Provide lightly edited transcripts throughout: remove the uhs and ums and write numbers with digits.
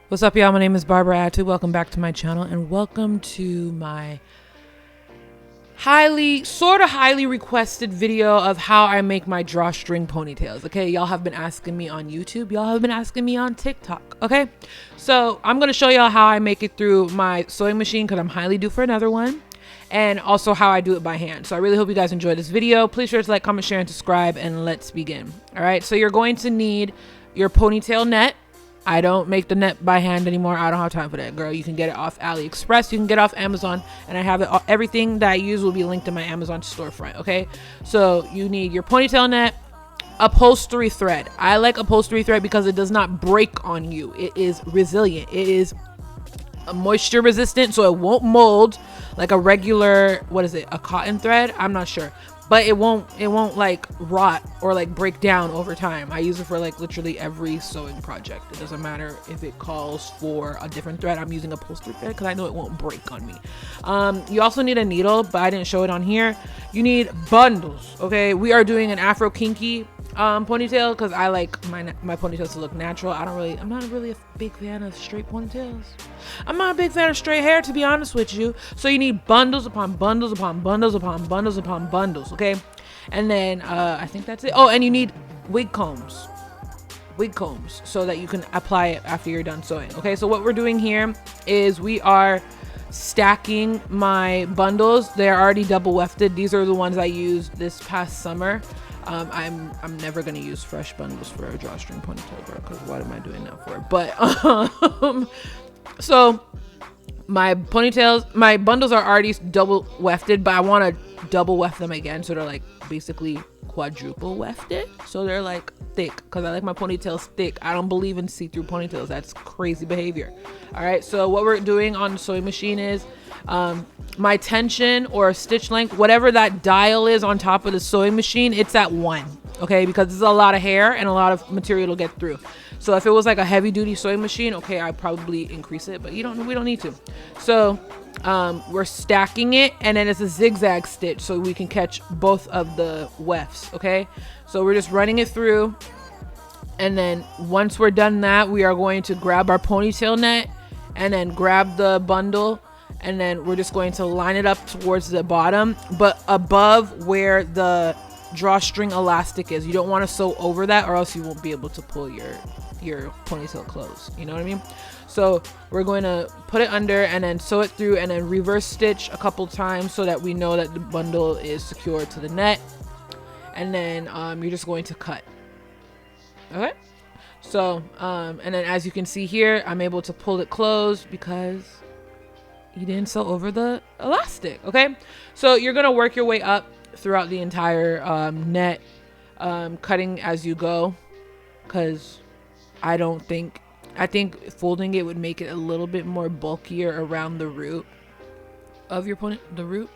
What's up, y'all? My name is Barbara Atewe. Welcome back to my channel, and welcome to my highly requested video of how I make my drawstring ponytails. Okay, y'all have been asking me on YouTube, y'all have been asking me on TikTok. Okay, so I'm gonna show y'all how I make it through my sewing machine because I'm highly due for another one, and also how I do it by hand. So I really hope you guys enjoy this video. Please sure to like, comment, share, and subscribe, and let's begin. All right, so you're going to need your ponytail net. I don't make the net by hand anymore. I don't have time for that, girl. You can get it off AliExpress. You can get it off Amazon, and I have it. Everything that I use will be linked in my Amazon storefront. Okay, so you need your ponytail net, upholstery thread. I like upholstery thread because it does not break on you. It is resilient. It is moisture resistant, so it won't mold like a regular, what is it, a cotton thread? I'm not sure. But it won't like rot or like break down over time. I use it for like literally every sewing project. It doesn't matter if it calls for a different thread. I'm using upholstery thread because I know it won't break on me. You also need a needle, but I didn't show it on here. You need bundles. Okay, we are doing an Afro kinky ponytail because I like my ponytails to look natural. I'm not really a big fan of straight ponytails. I'm not a big fan of straight hair, to be honest with you. So you need bundles upon bundles upon bundles upon bundles upon bundles. Okay, and then I think that's it. Oh, and you need wig combs so that you can apply it after you're done sewing. Okay, so what we're doing here is we are stacking my bundles. They're already double wefted. These are the ones I used this past summer. I'm never gonna use fresh bundles for a drawstring ponytail, girl, because what am I doing that for? But so my bundles are already double wefted, but I want to double weft them again, so they're like basically quadruple wefted, so they're like thick, because I like my ponytails thick. I don't believe in see-through ponytails. That's crazy behavior. All right, so what we're doing on the sewing machine is my tension or stitch length, whatever that dial is on top of the sewing machine, it's at 1. Okay, because there's a lot of hair and a lot of material to get through. So if it was like a heavy duty sewing machine, okay, I'd probably increase it, but we don't need to. So we're stacking it, and then it's a zigzag stitch so we can catch both of the wefts. Okay, so we're just running it through, and then once we're done that, we are going to grab our ponytail net and then grab the bundle, and then we're just going to line it up towards the bottom, but above where the drawstring elastic is. You don't want to sew over that, or else you won't be able to pull your ponytail close. You know what I mean? So we're going to put it under and then sew it through, and then reverse stitch a couple times so that we know that the bundle is secured to the net, and then you're just going to cut. Okay, so and then as you can see here, I'm able to pull it closed because you didn't sew over the elastic. Okay, so you're gonna work your way up throughout the entire net, cutting as you go, because I think folding it would make it a little bit more bulkier around the root of your root of your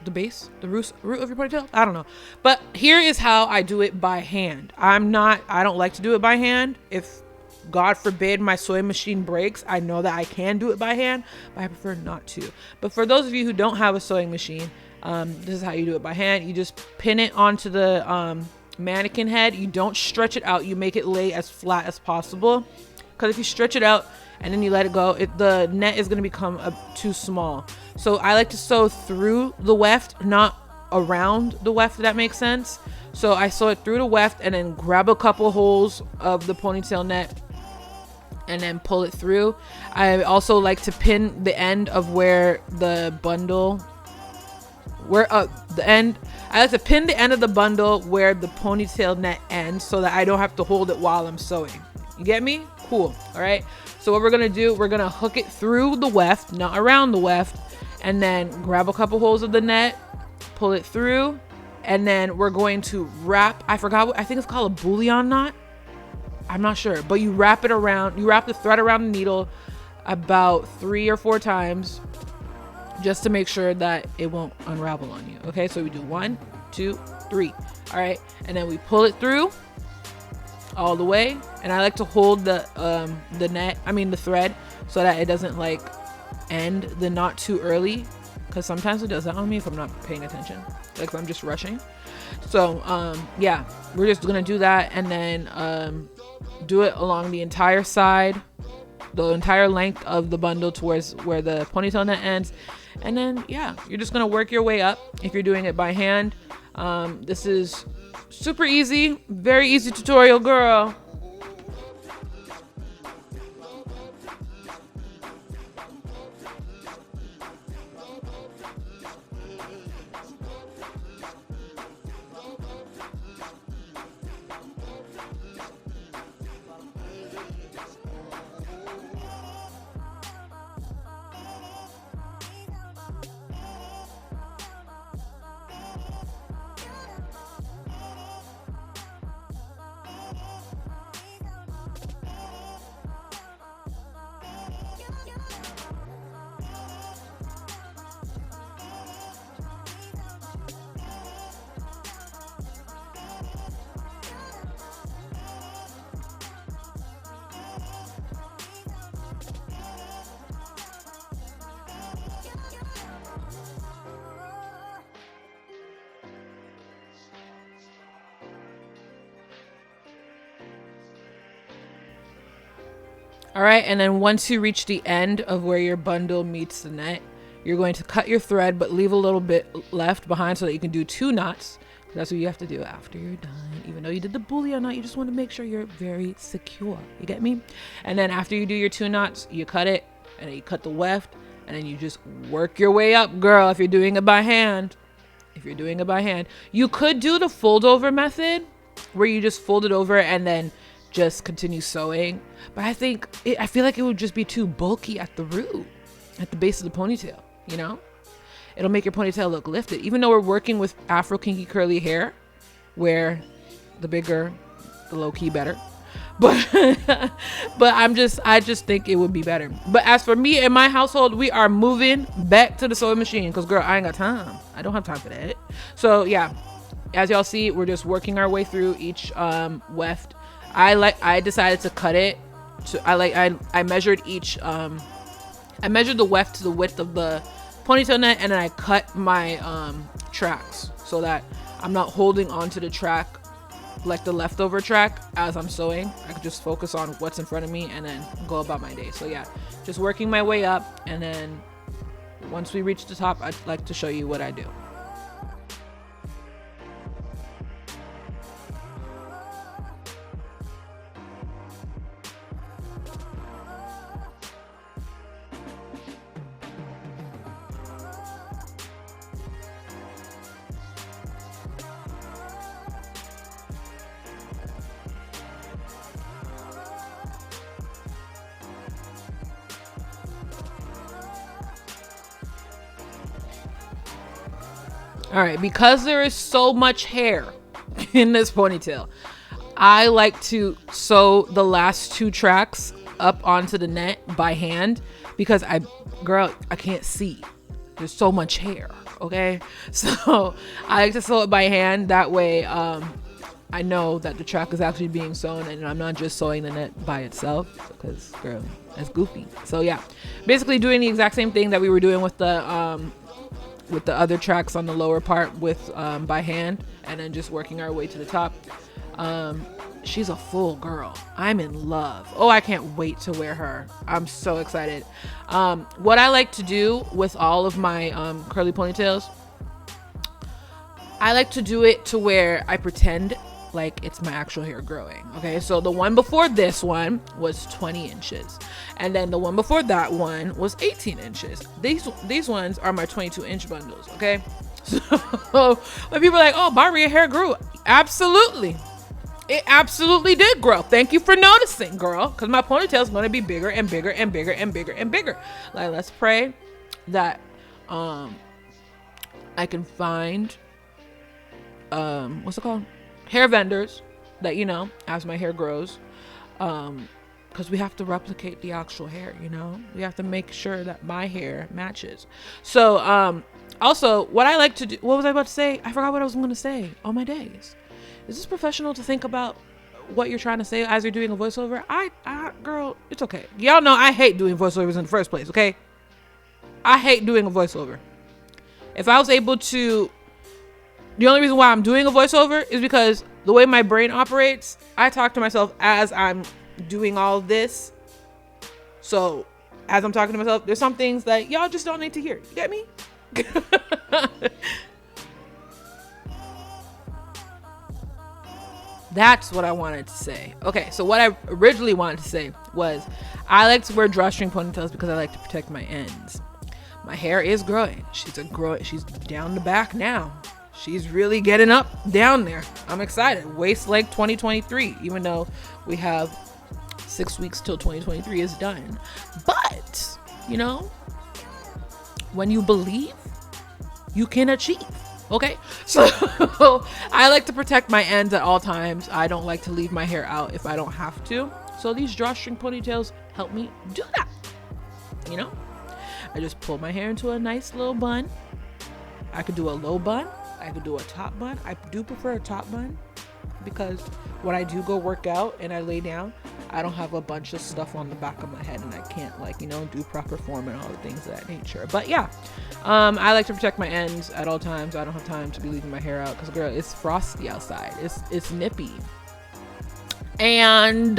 ponytail. I don't know, but here is how I do it by hand. I don't like to do it by hand. If God forbid my sewing machine breaks, I know that I can do it by hand, but I prefer not to. But for those of you who don't have a sewing machine, this is how you do it by hand. You just pin it onto the mannequin head. You don't stretch it out. You make it lay as flat as possible, because if you stretch it out and then you let it go, the net is going to become too small. So I like to sew through the weft, not around the weft, if that makes sense. So I sew it through the weft and then grab a couple holes of the ponytail net and then pull it through. I also like to pin the end of where the bundle, I like to pin the end of the bundle where the ponytail net ends, so that I don't have to hold it while I'm sewing. You get me? Cool. All right, so what we're gonna do, we're gonna hook it through the weft, not around the weft, and then grab a couple holes of the net, pull it through, and then we're going to wrap, I think it's called a bullion knot, I'm not sure, but you wrap the thread around the needle about 3 or 4 times, just to make sure that it won't unravel on you. Okay, so we do 1, 2, 3. All right, and then we pull it through all the way, and I like to hold the thread, so that it doesn't like end the knot too early, because sometimes it does that on me if I'm not paying attention, like if I'm just rushing. So yeah, we're just gonna do that, and then do it along the entire side, the entire length of the bundle towards where the ponytail net ends. And then yeah, you're just gonna work your way up if you're doing it by hand. This is super easy, very easy tutorial, girl. All right, and then once you reach the end of where your bundle meets the net, you're going to cut your thread, but leave a little bit left behind so that you can do 2 knots. That's what you have to do after you're done. Even though you did the boolean knot, you just want to make sure you're very secure. You get me? And then after you do your 2 knots, you cut it, and then you cut the weft, and then you just work your way up, girl, if you're doing it by hand. If you're doing it by hand. You could do the fold over method, where you just fold it over and then just continue sewing, but I feel like it would just be too bulky at the root, at the base of the ponytail. You know, it'll make your ponytail look lifted, even though we're working with Afro kinky curly hair, where the bigger the low-key better, but I just think it would be better. But as for me and my household, we are moving back to the sewing machine, because girl, I ain't got time. I don't have time for that. So yeah, as y'all see, we're just working our way through each weft. I decided to cut it to, I measured each, I measured the weft to the width of the ponytail net, and then I cut my tracks so that I'm not holding onto the track like the leftover track as I'm sewing. I could just focus on what's in front of me and then go about my day. So yeah, just working my way up, and then once we reach the top, I'd like to show you what I do. All right, because there is so much hair in this ponytail, I like to sew the last 2 tracks up onto the net by hand, because I can't see. There's so much hair, okay? So I like to sew it by hand. That way I know that the track is actually being sewn, and I'm not just sewing the net by itself, because girl, that's goofy. So yeah, basically doing the exact same thing that we were doing with the other tracks on the lower part with by hand, and then just working our way to the top. She's a full girl. I'm in love. Oh, I can't wait to wear her. I'm so excited. What I like to do with all of my curly ponytails, I like to do it to where I pretend like it's my actual hair growing. Okay, so the one before this one was 20 inches, and then the one before that one was 18 inches. These ones are my 22-inch bundles. Okay, so when people are like, oh, Baria hair grew, absolutely, it absolutely did grow. Thank you for noticing, girl, because my ponytail is going to be bigger and bigger and bigger and bigger and bigger. Like, let's pray that I can find what's it called, hair vendors that, you know, as my hair grows, because we have to replicate the actual hair, you know, we have to make sure that my hair matches. So also, what I like to do, what was I about to say? I forgot what I was going to say. Oh my days. Is this professional to think about what you're trying to say as you're doing a voiceover? Girl, it's okay. Y'all know I hate doing voiceovers in the first place. Okay, I hate doing a voiceover. If I was able to, the only reason why I'm doing a voiceover is because the way my brain operates, I talk to myself as I'm doing all this. So as I'm talking to myself, there's some things that y'all just don't need to hear. You get me? That's what I wanted to say. Okay, so what I originally wanted to say was I like to wear drawstring ponytails because I like to protect my ends. My hair is growing. She's down the back now. She's really getting up down there. I'm excited. Waist length 2023, even though we have 6 weeks till 2023 is done. But, you know, when you believe, you can achieve. Okay, so I like to protect my ends at all times. I don't like to leave my hair out if I don't have to. So these drawstring ponytails help me do that. You know, I just pull my hair into a nice little bun. I could do a low bun. I could do a top bun. I do prefer a top bun because when I do go work out and I lay down, I don't have a bunch of stuff on the back of my head and I can't, like, you know, do proper form and all the things of that nature. But yeah, I like to protect my ends at all times. I don't have time to be leaving my hair out because, girl, it's frosty outside. It's nippy. And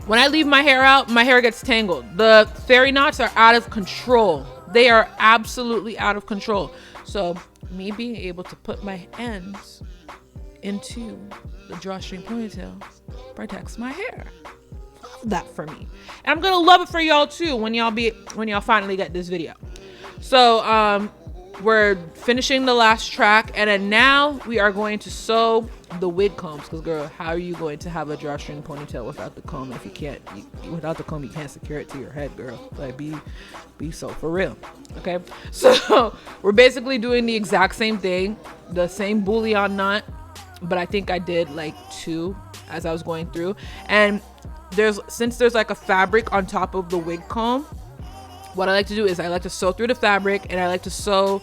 when I leave my hair out, my hair gets tangled. The fairy knots are out of control. They are absolutely out of control. So me being able to put my ends into the drawstring ponytail protects my hair. Love that for me, and I'm gonna love it for y'all too when y'all finally get this video. So we're finishing the last track, and then now we are going to sew the wig combs, because, girl, how are you going to have a drawstring ponytail without the comb? If you can't, without the comb, you can't secure it to your head, girl. Like, be so for real. Okay, so we're basically doing the exact same thing, the same bullion knot, but I think I did like 2 as I was going through. And since there's like a fabric on top of the wig comb, what I like to do is I like to sew through the fabric, and I like to sew,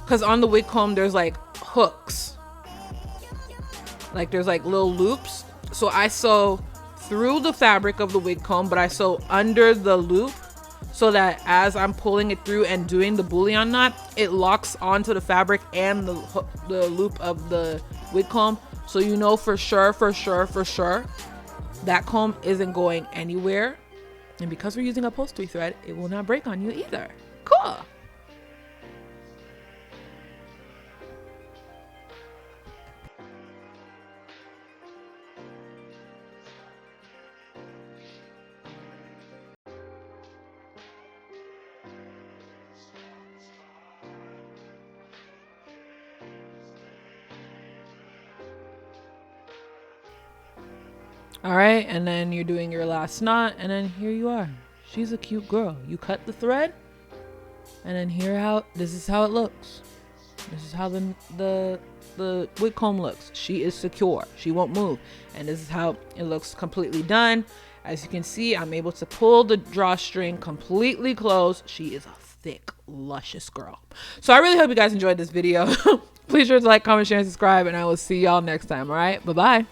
because on the wig comb there's like hooks, like there's like little loops. So I sew through the fabric of the wig comb, but I sew under the loop so that as I'm pulling it through and doing the bullion knot, it locks onto the fabric and the loop of the wig comb. So you know for sure that comb isn't going anywhere. And because we're using upholstery thread, it will not break on you either. Cool. All right, and then you're doing your last knot, and then here you are. She's a cute girl. You cut the thread, and then this is how it looks. This is how the wig comb looks. She is secure. She won't move. And this is how it looks completely done. As you can see, I'm able to pull the drawstring completely closed. She is a thick, luscious girl. So I really hope you guys enjoyed this video. Please sure to like, comment, share, and subscribe, and I will see y'all next time. All right, bye-bye.